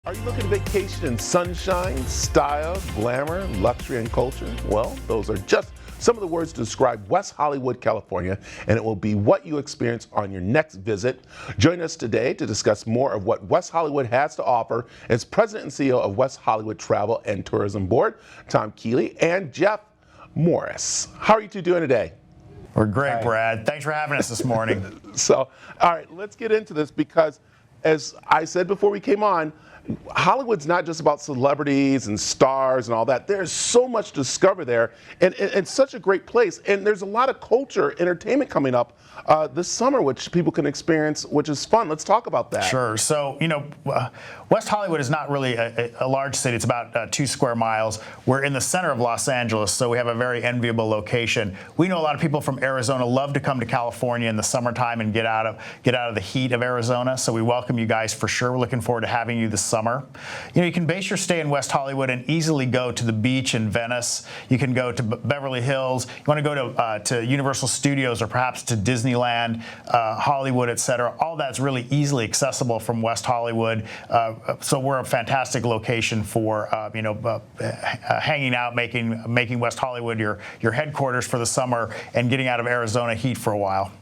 Are you looking to vacation in sunshine, style, glamour, luxury, and culture? Well, those are just some of the words to describe West Hollywood, California, and it will be what you experience on your next visit. Join us today to discuss more of what West Hollywood has to offer is President and CEO of West Hollywood Travel and Tourism Board, Tom Keeley, and Jeff Morris. How are you two doing today? We're great, Brad. Thanks for having us this morning. So, all right, let's get into this because, as I said before we came on, Hollywood's not just about celebrities and stars and all that. There's so much to discover there, and it's such a great place. And there's a lot of culture, entertainment coming up this summer, which people can experience, which is fun. Let's talk about that. Sure. So, West Hollywood is not really a large city. It's about 2 square miles. We're in the center of Los Angeles, so we have a very enviable location. We know a lot of people from Arizona love to come to California in the summertime and get out of the heat of Arizona. So we welcome you guys for sure. We're looking forward to having you this summer. You can base your stay in West Hollywood and easily go to the beach in Venice. You can go to Beverly Hills. You want to go to Universal Studios or perhaps to Disneyland, Hollywood, etc. All that's really easily accessible from West Hollywood. So we're a fantastic location for hanging out, making West Hollywood your headquarters for the summer and getting out of Arizona heat for a while.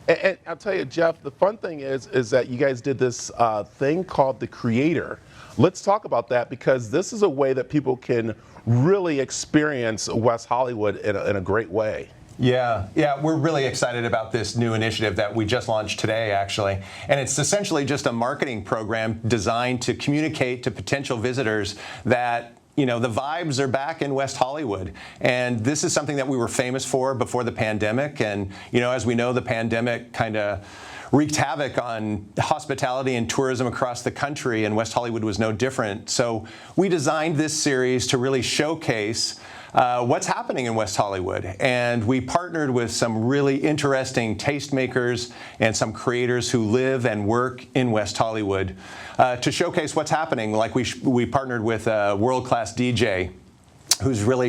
And I'll tell you, Jeff, the fun thing is that you guys did this thing called The Creator. Let's talk about that because this is a way that people can really experience West Hollywood in a great way. Yeah, we're really excited about this new initiative that we just launched today, actually. And it's essentially just a marketing program designed to communicate to potential visitors that the vibes are back in West Hollywood. And this is something that we were famous for before the pandemic. And, as we know, the pandemic kind of wreaked havoc on hospitality and tourism across the country, and West Hollywood was no different. So we designed this series to really showcase what's happening in West Hollywood. And we partnered with some really interesting tastemakers and some creators who live and work in West Hollywood to showcase what's happening. Like we partnered with a world-class DJ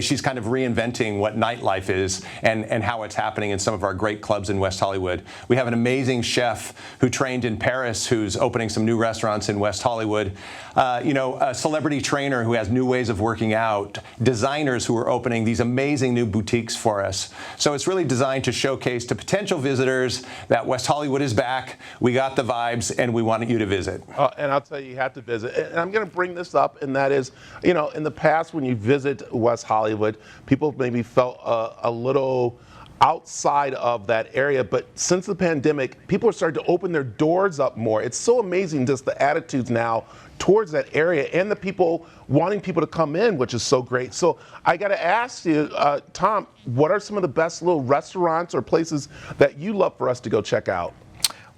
she's kind of reinventing what nightlife is and how it's happening in some of our great clubs in West Hollywood. We have an amazing chef who trained in Paris who's opening some new restaurants in West Hollywood. A celebrity trainer who has new ways of working out. Designers who are opening these amazing new boutiques for us. So it's really designed to showcase to potential visitors that West Hollywood is back, we got the vibes, and we want you to visit. And I'll tell you have to visit. And I'm going to bring this up, and that is, in the past when you visit West Hollywood, people maybe felt a little outside of that area, but since the pandemic, people are starting to open their doors up more. It's so amazing just the attitudes now towards that area and the people wanting people to come in, which is so great. So I got to ask you, Tom, what are some of the best little restaurants or places that you love for us to go check out?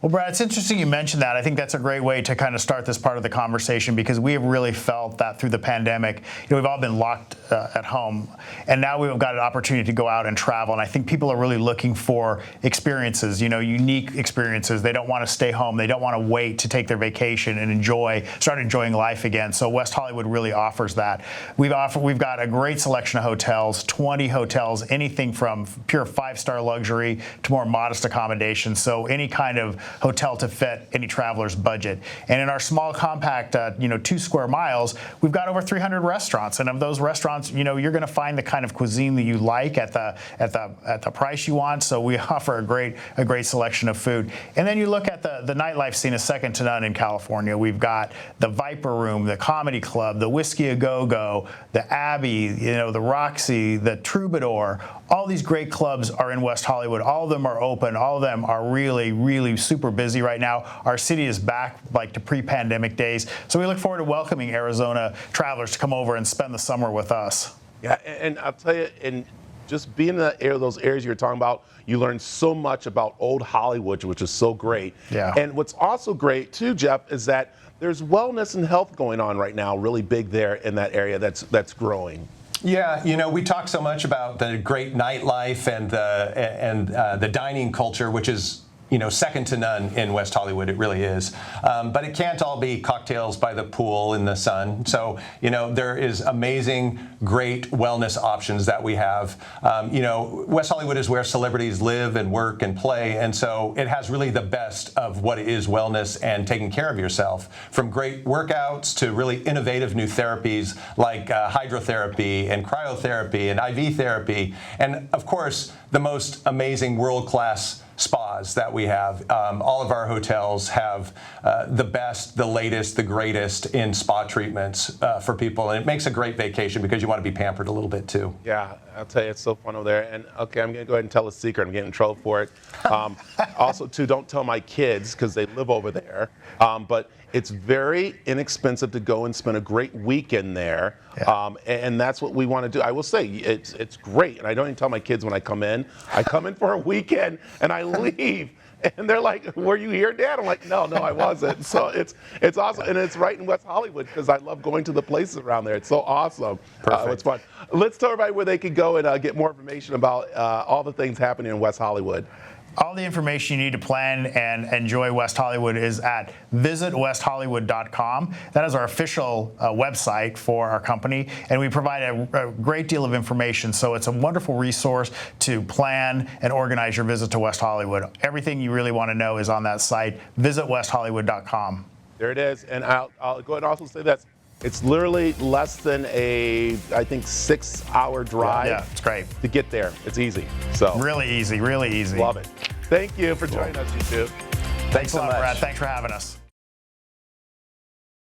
Well, Brad, it's interesting you mentioned that. I think that's a great way to kind of start this part of the conversation because we have really felt that through the pandemic, we've all been locked at home, and now we've got an opportunity to go out and travel. And I think people are really looking for experiences, unique experiences. They don't want to stay home. They don't want to wait to take their vacation and start enjoying life again. So West Hollywood really offers that. We've got a great selection of hotels, 20 hotels, anything from pure 5-star luxury to more modest accommodations. So any kind of hotel to fit any traveler's budget. And in our small, compact, 2 square miles, we've got over 300 restaurants. And of those restaurants, you're going to find the kind of cuisine that you like at the price you want. So we offer a great selection of food. And then you look at the nightlife scene is second to none in California. We've got the Viper Room, the Comedy Club, the Whiskey A Go Go, the Abbey, the Roxy, the Troubadour. All these great clubs are in West Hollywood. All of them are open. All of them are really, really super busy right now. Our city is back like to pre-pandemic days. So we look forward to welcoming Arizona travelers to come over and spend the summer with us. Yeah, and I'll tell you, and just being in those areas you're talking about, you learn so much about old Hollywood, which is so great. Yeah. And what's also great too, Jeff, is that there's wellness and health going on right now, really big there in that area that's growing. Yeah, we talk so much about the great nightlife and the dining culture, which is second to none in West Hollywood. It really is. But it can't all be cocktails by the pool in the sun. So, there is amazing, great wellness options that we have. West Hollywood is where celebrities live and work and play. And so it has really the best of what is wellness and taking care of yourself, from great workouts to really innovative new therapies like hydrotherapy and cryotherapy and IV therapy. And of course, the most amazing world-class spas that we have. All of our hotels have the best, the latest, the greatest in spa treatments for people. And it makes a great vacation because you want to be pampered a little bit too. Yeah, I'll tell you, it's so fun over there. And okay, I'm going to go ahead and tell a secret. I'm getting in trouble for it. Also, too, don't tell my kids because they live over there. But it's very inexpensive to go and spend a great weekend there. Yeah. And that's what we want to do. I will say, it's great. And I don't even tell my kids when I come in. I come in for a weekend and I leave. And they're like, "Were you here, Dad?" I'm like, No, I wasn't. So it's awesome. And it's right in West Hollywood because I love going to the places around there. It's so awesome. It's fun. Let's tell everybody where they can go and get more information about all the things happening in West Hollywood. All the information you need to plan and enjoy West Hollywood is at visitwesthollywood.com. That is our official website for our company, and we provide a great deal of information. So it's a wonderful resource to plan and organize your visit to West Hollywood. Everything you really want to know is on that site, visitwesthollywood.com. There it is. And I'll go ahead and also say that it's literally less than I think 6-hour drive. Yeah, it's great. To get there. It's easy. So Really easy, really easy. love it. Thank you for joining us, you two. Thanks so a lot, much. Brad. Thanks for having us.